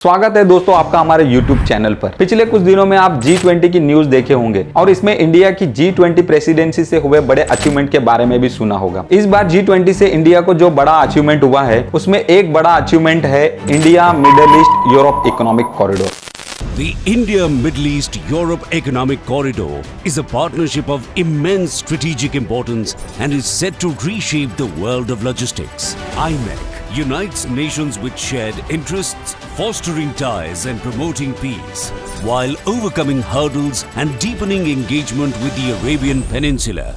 स्वागत है दोस्तों आपका हमारे YouTube चैनल पर। पिछले कुछ दिनों में आप G20 की न्यूज देखे होंगे और इसमें इंडिया की G20 प्रेसिडेंसी से हुए बड़े अचीवमेंट के बारे में भी सुना होगा। इस बार G20 से इंडिया को जो बड़ा अचीवमेंट हुआ है उसमें एक बड़ा अचीवमेंट है India middle east Europe economic corridor. The India-Middle East-Europe Economic Corridor is a partnership of immense strategic importance and is set to reshape the world of logistics. IMEC unites nations with shared interests, fostering ties and promoting peace, while overcoming hurdles and deepening engagement with the Arabian Peninsula.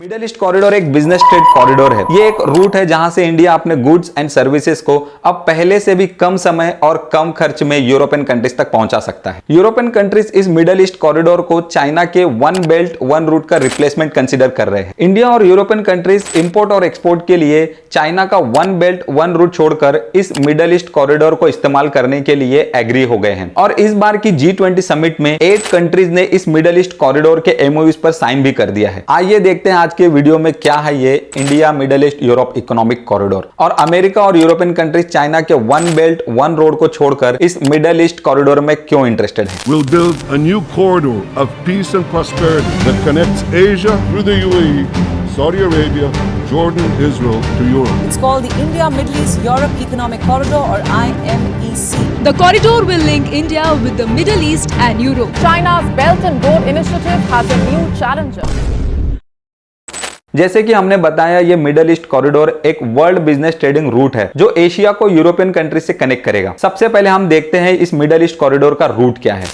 Middle east corridor एक business trade corridor है। ये एक root है जहां से India अपने goods and services को अब पहले से भी कम समय और कम खर्च में यूरोपियन कंट्रीज तक पहुंचा सकता है। यूरोपियन कंट्रीज इस मिडिल ईस्ट कॉरिडोर को चाइना के वन बेल्ट वन रूट का रिप्लेसमेंट कंसीडर कर रहे हैं। इंडिया और यूरोपियन कंट्रीज इंपोर्ट और एक्सपोर्ट के लिए चाइना का वन बेल्ट वन रूट छोड़कर इस मिडिल ईस्ट कॉरिडोर को इस्तेमाल करने के लिए एग्री हो गए हैं और इस बार की G20 समिट में 8 कंट्रीज ने इस मिडिल ईस्ट कॉरिडोर के एमओयूज पर साइन भी कर दिया है। आइए देखते हैं आज के वीडियो में क्या है ये India middle east Europe economic corridor और अमेरिका और यूरोपियन कंट्रीज चाइना के वन बेल्ट वन रोड को छोड़कर इस मिडिल ईस्ट कॉरिडोर में क्यों इंटरेस्टेड है। We'll build a new corridor of peace and prosperity that connects Asia through the UAE, Saudi Arabia, Jordan, Israel to Europe. It's called the India Middle East Europe Economic Corridor or IMEC. The corridor will link India with the Middle East and Europe. China's Belt and Road Initiative has a new challenger. जैसे कि हमने बताया ये middle east corridor एक world business trading route है जो Asia को European countries से कनेक्ट करेगा। सबसे पहले हम देखते हैं इस मिडिल ईस्ट कॉरिडोर का रूट क्या है।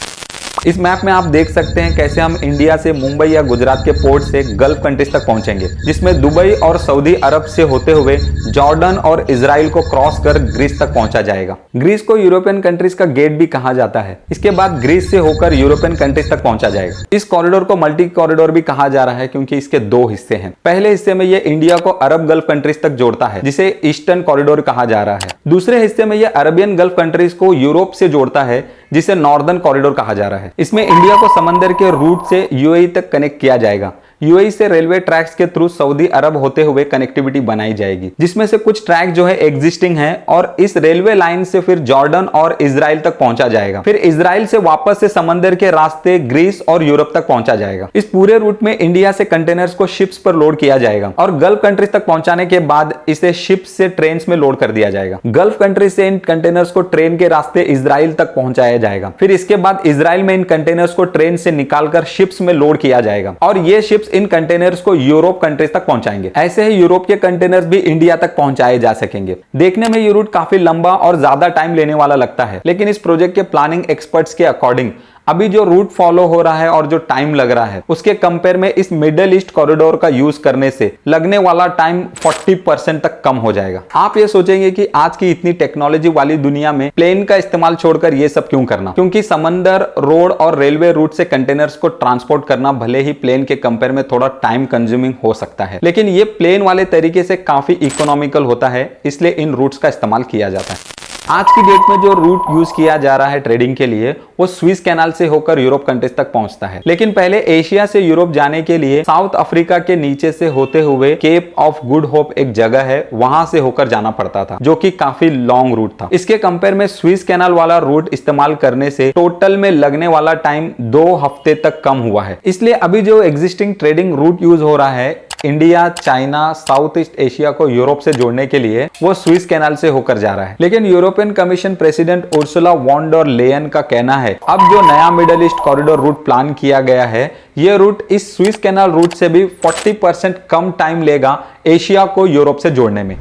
इस मैप में आप देख सकते हैं कैसे हम इंडिया से मुंबई या गुजरात के पोर्ट से गल्फ कंट्रीज तक पहुंचेंगे, जिसमें दुबई और सऊदी अरब से होते हुए जॉर्डन और इजराइल को क्रॉस कर ग्रीस तक पहुंचा जाएगा। ग्रीस को यूरोपियन कंट्रीज का गेट भी कहा जाता है। इसके बाद ग्रीस से होकर यूरोपियन कंट्रीज तक पहुंचा जाएगा। इस कॉरिडोर को मल्टी कॉरिडोर भी कहा जा रहा है क्योंकि इसके 2 हिस्से हैं। पहले हिस्से में ये इंडिया को अरब गल्फ कंट्रीज तक जोड़ता है जिसे ईस्टर्न कॉरिडोर कहा जा रहा है। दूसरे हिस्से में यह अरबियन गल्फ कंट्रीज को यूरोप से जोड़ता है जिसे नॉर्दर्न कॉरिडोर कहा जा रहा है। इसमें इंडिया को समंदर के रूट से यूएई तक कनेक्ट किया जाएगा। यूएई से रेलवे ट्रैक्स के थ्रू सऊदी अरब होते हुए कनेक्टिविटी बनाई जाएगी, जिसमें से कुछ ट्रैक जो है एग्जिस्टिंग है और इस रेलवे लाइन से फिर जॉर्डन और इजराइल तक पहुंचा जाएगा। फिर इजराइल से वापस से समंदर के रास्ते ग्रीस और यूरोप तक पहुंचा जाएगा। इस पूरे रूट में इंडिया से कंटेनर्स को शिप्स पर लोड किया जाएगा और गल्फ कंट्रीज तक पहुंचाने के बाद इसे शिप्स से ट्रेन में लोड कर दिया जाएगा। गल्फ कंट्रीज से इन कंटेनर्स को ट्रेन के रास्ते इजराइल तक पहुंचाया जाएगा। फिर इसके बाद इजराइल में इन कंटेनर्स को ट्रेन से निकालकर शिप्स में लोड किया जाएगा और ये शिप्स इन कंटेनर्स को यूरोप कंट्रीज तक पहुंचाएंगे। ऐसे ही यूरोप के कंटेनर्स भी इंडिया तक पहुंचाए जा सकेंगे। देखने में ये रूट काफी लंबा और ज्यादा टाइम लेने वाला लगता है, लेकिन इस प्रोजेक्ट के प्लानिंग एक्सपर्ट्स के अकॉर्डिंग अभी जो रूट फॉलो हो रहा है और जो टाइम लग रहा है उसके कंपेयर में इस मिडिल ईस्ट कॉरिडोर का यूज करने से लगने वाला टाइम 40% तक कम हो जाएगा। आप ये सोचेंगे कि आज की इतनी टेक्नोलॉजी वाली दुनिया में प्लेन का इस्तेमाल छोड़कर ये सब क्यों करना, क्योंकि समंदर, रोड और रेलवे रूट से कंटेनर्स को ट्रांसपोर्ट करना भले ही प्लेन के कंपेयर में थोड़ा टाइम कंज्यूमिंग हो सकता है, लेकिन ये प्लेन वाले तरीके से काफी इकोनॉमिकल होता है, इसलिए इन रूट्स का इस्तेमाल किया जाता है। आज की डेट में जो रूट यूज किया जा रहा है ट्रेडिंग के लिए वो स्विस कैनाल से होकर यूरोप कंट्रीज तक पहुंचता है, लेकिन पहले एशिया से यूरोप जाने के लिए साउथ अफ्रीका के नीचे से होते हुए केप ऑफ गुड होप एक जगह है, वहां से होकर जाना पड़ता था जो कि काफी लॉन्ग रूट था। इसके कंपेयर में स्विस कैनाल वाला रूट इस्तेमाल करने से टोटल में लगने वाला टाइम 2 हफ्ते तक कम हुआ है। इसलिए अभी जो एग्जिस्टिंग ट्रेडिंग रूट यूज हो रहा है India, China, south east Asia को यूरोप से जोड़ने के लिए वो स्विस कैनाल से होकर जा रहा है। लेकिन European commission president Ursula von der Leyen का कहना है अब जो नया middle east corridor route plan किया गया है ये रूट इस स्विस कैनाल रूट से भी 40% कम टाइम लेगा एशिया को यूरोप से जोड़ने में।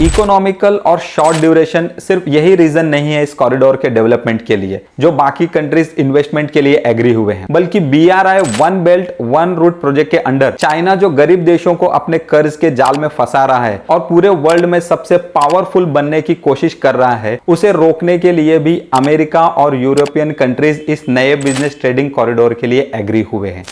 इकोनॉमिकल और शॉर्ट ड्यूरेशन सिर्फ यही रीजन नहीं है इस कॉरिडोर के डेवलपमेंट के लिए जो बाकी कंट्रीज इन्वेस्टमेंट के लिए एग्री हुए हैं, बल्कि BRI one belt one route project के अंडर चाइना जो गरीब देशों को अपने कर्ज के जाल में फंसा रहा है और पूरे वर्ल्ड में सबसे पावरफुल बनने की कोशिश कर रहा है, उसे रोकने के लिए भी अमेरिका और यूरोपियन कंट्रीज इस नए बिजनेस ट्रेडिंग कॉरिडोर के लिए एग्री हुए हैं।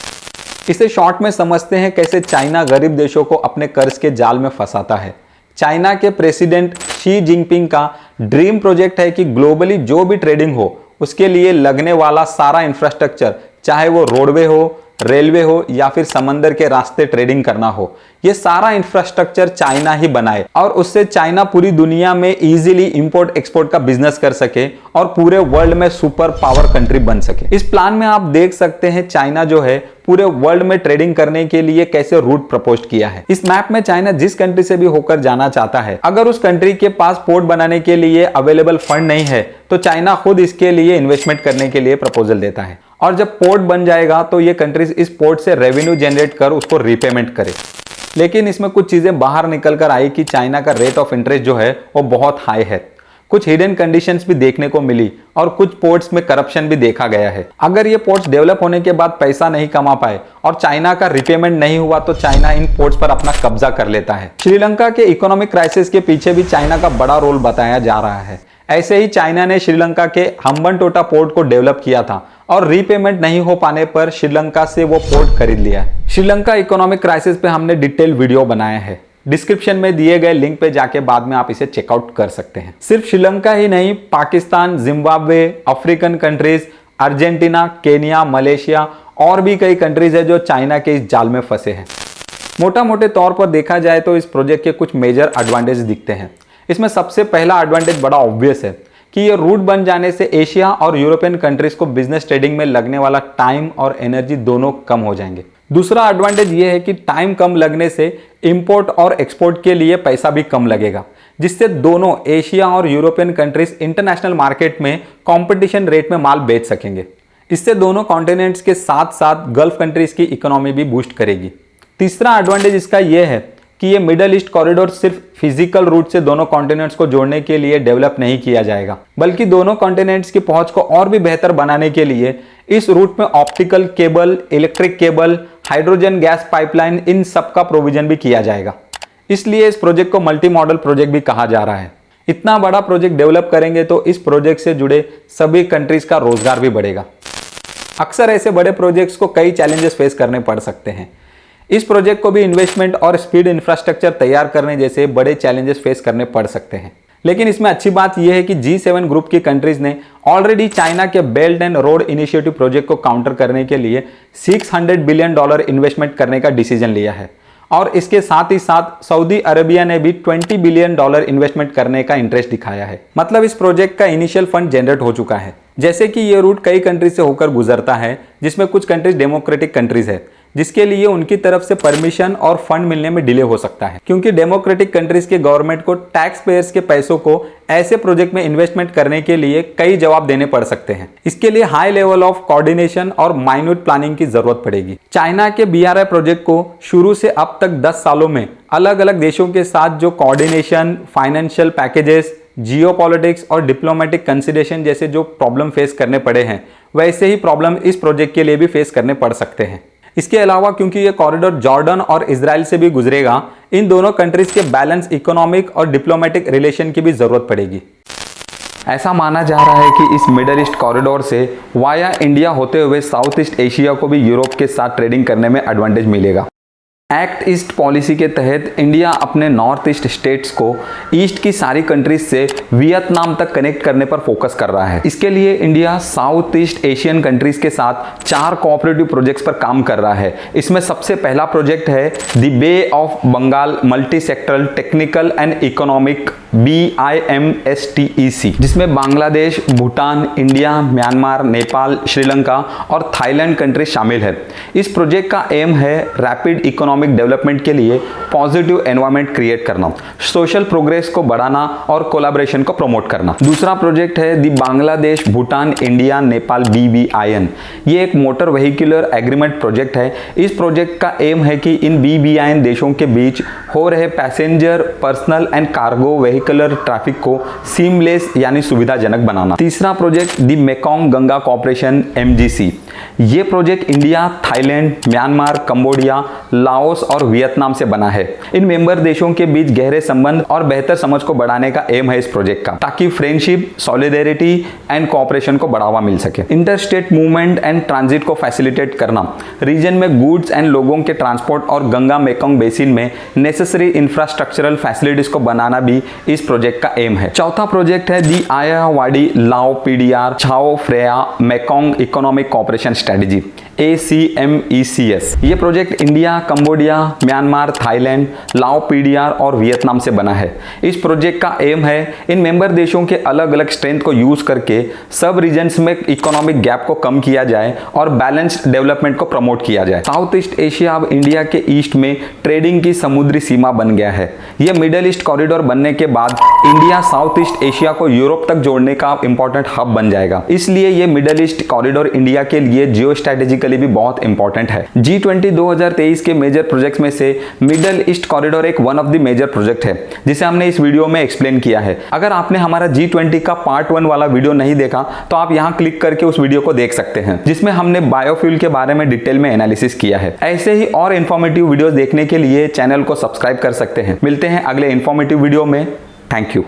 इसे शॉर्ट में समझते हैं कैसे चाइना गरीब देशों को अपने कर्ज के जाल में फंसाता है। चाइना के प्रेसिडेंट शी जिनपिंग का ड्रीम प्रोजेक्ट है कि ग्लोबली जो भी ट्रेडिंग हो उसके लिए लगने वाला सारा इंफ्रास्ट्रक्चर, चाहे वो रोडवे हो, रेलवे हो या फिर समंदर के रास्ते ट्रेडिंग करना हो, ये सारा इंफ्रास्ट्रक्चर चाइना ही बनाए और उससे चाइना पूरी दुनिया में इजीली इंपोर्ट एक्सपोर्ट का बिजनेस कर सके और पूरे वर्ल्ड में सुपर पावर कंट्री बन सके। इस प्लान में आप देख सकते हैं चाइना जो है पूरे वर्ल्ड में ट्रेडिंग करने के लिए कैसे रूट प्रपोज किया है। इस मैप में चाइना जिस कंट्री से भी होकर जाना चाहता है, अगर उस कंट्री के पास पोर्ट बनाने के लिए अवेलेबल फंड नहीं है तो चाइना खुद इसके लिए इन्वेस्टमेंट करने के लिए प्रपोजल देता है और जब पोर्ट बन जाएगा तो ये कंट्रीज इस पोर्ट से रेवेन्यू जनरेट कर उसको रीपेमेंट करे। लेकिन इसमें कुछ चीजें बाहर निकल कर आई कि चाइना का रेट ऑफ इंटरेस्ट जो है वो बहुत हाई है। कुछ हिडन कंडीशंस भी देखने को मिली और कुछ पोर्ट्स में करप्शन भी देखा गया है। अगर ये पोर्ट्स डेवलप होने के बाद पैसा नहीं कमा पाए और चाइना का रिपेमेंट नहीं हुआ तो चाइना इन पोर्ट्स पर अपना कब्जा कर लेता है। श्रीलंका के इकोनॉमिक क्राइसिस के पीछे भी चाइना का बड़ा रोल बताया जा रहा है। ऐसे ही चाइना ने श्रीलंका के हम्बनटोटा पोर्ट को डेवलप किया था और रीपेमेंट नहीं हो पाने पर श्रीलंका से वो पोर्ट खरीद लिया है। श्रीलंका इकोनॉमिक क्राइसिस पे हमने डिटेल वीडियो बनाया है, डिस्क्रिप्शन में दिए गए लिंक पे जाके बाद में आप इसे चेकआउट कर सकते हैं। सिर्फ श्रीलंका ही नहीं, Pakistan, Zimbabwe, African countries, Argentina, Kenya, Malaysia और भी कई कंट्रीज है जो चाइना के इस जाल में फंसे हैं। मोटा मोटे तौर पर देखा जाए तो इस प्रोजेक्ट के कुछ मेजर एडवांटेज दिखते हैं। इसमें सबसे पहला एडवांटेज बड़ा ऑब्वियस है कि ये रूट बन जाने से एशिया और यूरोपियन कंट्रीज को बिजनेस ट्रेडिंग में लगने वाला टाइम और एनर्जी दोनों कम हो जाएंगे। दूसरा एडवांटेज ये है कि टाइम कम लगने से इंपोर्ट और एक्सपोर्ट के लिए पैसा भी कम लगेगा, जिससे दोनों एशिया और यूरोपियन कंट्रीज इंटरनेशनल मार्केट में कंपटीशन रेट में माल बेच सकेंगे। इससे दोनों कॉन्टिनेंट्स के साथ साथ गल्फ कंट्रीज की इकोनॉमी भी बूस्ट करेगी। तीसरा एडवांटेज इसका यह है कि ये मिडल ईस्ट कॉरिडोर सिर्फ फिजिकल रूट से दोनों कॉन्टिनेंट्स को जोड़ने के लिए डेवलप नहीं किया जाएगा, बल्कि दोनों कॉन्टिनेंट्स की पहुंच को और भी बेहतर बनाने के लिए इस रूट में optical cable, electric cable, hydrogen gas pipeline, इन सब का प्रोविजन भी किया जाएगा। इसलिए इस प्रोजेक्ट को मल्टी मॉडल प्रोजेक्ट भी कहा जा रहा है। इतना बड़ा प्रोजेक्ट डेवलप करेंगे तो इस प्रोजेक्ट से जुड़े सभी कंट्रीज का रोजगार भी बढ़ेगा। अक्सर ऐसे बड़े प्रोजेक्ट्स को कई चैलेंजेस फेस करने पड़ सकते हैं। इस प्रोजेक्ट को भी इन्वेस्टमेंट और स्पीड इंफ्रास्ट्रक्चर तैयार करने जैसे बड़े चैलेंजेस फेस करने पड़ सकते हैं। लेकिन इसमें अच्छी बात यह है कि G7 ग्रुप की कंट्रीज ने ऑलरेडी चाइना के belt and road initiative project को काउंटर करने के लिए $600 बिलियन इन्वेस्टमेंट करने का डिसीजन लिया है और इसके साथ ही साथ सऊदी अरेबिया ने भी $20 बिलियन इन्वेस्टमेंट करने का इंटरेस्ट दिखाया है। मतलब इस प्रोजेक्ट का इनिशियल फंड जनरेट हो चुका है। जैसे कि ये रूट कई कंट्रीज से होकर गुजरता है, जिसमें कुछ कंट्रीज डेमोक्रेटिक कंट्रीज है, जिसके लिए उनकी तरफ से परमिशन और फंड मिलने में डिले हो सकता है, क्योंकि डेमोक्रेटिक कंट्रीज के गवर्नमेंट को टैक्स पेयर्स के पैसों को ऐसे प्रोजेक्ट में इन्वेस्टमेंट करने के लिए कई जवाब देने पड़ सकते हैं। इसके लिए हाई लेवल ऑफ कोऑर्डिनेशन और माइन्यूट प्लानिंग की जरूरत पड़ेगी। चाइना के BRI प्रोजेक्ट को शुरू से अब तक 10 सालों में अलग अलग देशों के साथ जो कोऑर्डिनेशन, फाइनेंशियल पैकेजेस, जियोपॉलिटिक्स और डिप्लोमेटिक कंसिडरेशन जैसे जो प्रॉब्लम फेस करने पड़े हैं, वैसे ही प्रॉब्लम इस प्रोजेक्ट के लिए भी फेस करने पड़ सकते हैं। इसके अलावा क्योंकि ये कॉरिडोर जॉर्डन और इजराइल से भी गुजरेगा, इन दोनों कंट्रीज के बैलेंस इकोनॉमिक और डिप्लोमेटिक रिलेशन की भी जरूरत पड़ेगी। ऐसा माना जा रहा है कि इस मिडल ईस्ट कॉरिडोर से वाया इंडिया होते हुए साउथ ईस्ट एशिया को भी यूरोप के साथ ट्रेडिंग करने में एडवांटेज मिलेगा। एक्ट ईस्ट पॉलिसी के तहत इंडिया अपने नॉर्थ ईस्ट स्टेट्स को ईस्ट की सारी कंट्रीज से वियतनाम तक कनेक्ट करने पर फोकस कर रहा है। इसके लिए India south east Asian countries के साथ 4 कोऑपरेटिव प्रोजेक्ट्स पर काम कर रहा है। इसमें सबसे पहला प्रोजेक्ट है the bay of Bengal multi sectoral technical and economic BIMSTEC, जिसमें बांग्लादेश, भूटान, इंडिया, म्यांमार, नेपाल, श्रीलंका और थाईलैंड कंट्रीज शामिल है। इस प्रोजेक्ट का एम है रैपिड इकोनॉमिक डेवलपमेंट के लिए पॉजिटिव एनवायरनमेंट क्रिएट करना, सोशल प्रोग्रेस को बढ़ाना और कोलैबोरेशन को प्रमोट करना। दूसरा प्रोजेक्ट है दी बांग्लादेश, भूटान, इंडिया, नेपाल BBIN। ये एक मोटर व्हीकुलर एग्रीमेंट प्रोजेक्ट है। इस प्रोजेक्ट का एम है कि इन BBIN देशों के बीच हो रहे passenger, personal and cargo vehicular traffic को सीमलेस यानी सुविधाजनक बनाना। तीसरा प्रोजेक्ट दी मेकोंग गंगा कॉर्पोरेशन MGC। ये project India, Thailand, Myanmar, Cambodia, Laos Laos और वियतनाम से बना है। इन मेंबर देशों के बीच गहरे संबंध और बेहतर समझ को बढ़ाने का एम है इस प्रोजेक्ट का, ताकि फ्रेंडशिप, सॉलिडेरिटी एंड कोऑपरेशन को बढ़ावा मिल सके। इंटरस्टेट मूवमेंट एंड ट्रांजिट को फैसिलिटेट करना, रीजन में गुड्स एंड लोगों के ट्रांसपोर्ट और गंगा मेकोंग बेसिन में नेसेसरी इंफ्रास्ट्रक्चरल फैसिलिटीज को बनाना भी इस प्रोजेक्ट का एम है। चौथा प्रोजेक्ट है दी आयावाड़ी Lao PDR Chao Phraya Mekong economic cooperation strategy, ACMECS। ये project India, Cambodia, Myanmar, Thailand, Lao PDR और वियतनाम से बना है। इस प्रोजेक्ट का एम है इन मेंबर देशों के अलग अलग स्ट्रेंथ को यूज करके सब रीजन्स में इकोनॉमिक गैप को कम किया जाए और बैलेंस्ड डेवलपमेंट को प्रमोट किया जाए। साउथ ईस्ट एशिया अब इंडिया के ईस्ट में ट्रेडिंग की समुद्री सीमा बन गया है। यह मिडल ईस्ट कॉरिडोर बनने के बाद इंडिया साउथ ईस्ट एशिया को यूरोप तक जोड़ने का इंपॉर्टेंट हब बन जाएगा। इसलिए यह मिडल ईस्ट कॉरिडोर इंडिया के लिए जियो स्ट्रेटेजिकली भी बहुत इंपॉर्टेंट है। G20 2023 के मेजर प्रोजेक्ट्स में से मिडल ईस्ट कॉरिडोर एक one of the major project है, जिसे हमने इस वीडियो में एक्सप्लेन किया है। अगर आपने हमारा G20 का पार्ट 1 वाला वीडियो नहीं देखा तो आप यहां क्लिक करके उस वीडियो को देख सकते हैं, जिसमें हमने बायोफ्यूल के बारे में डिटेल में एनालिसिस किया है। ऐसे ही और इंफॉर्मेटिव वीडियोस देखने के लिए चैनल को सब्सक्राइब कर सकते हैं। मिलते हैं अगले इंफॉर्मेटिव वीडियो में। Thank you.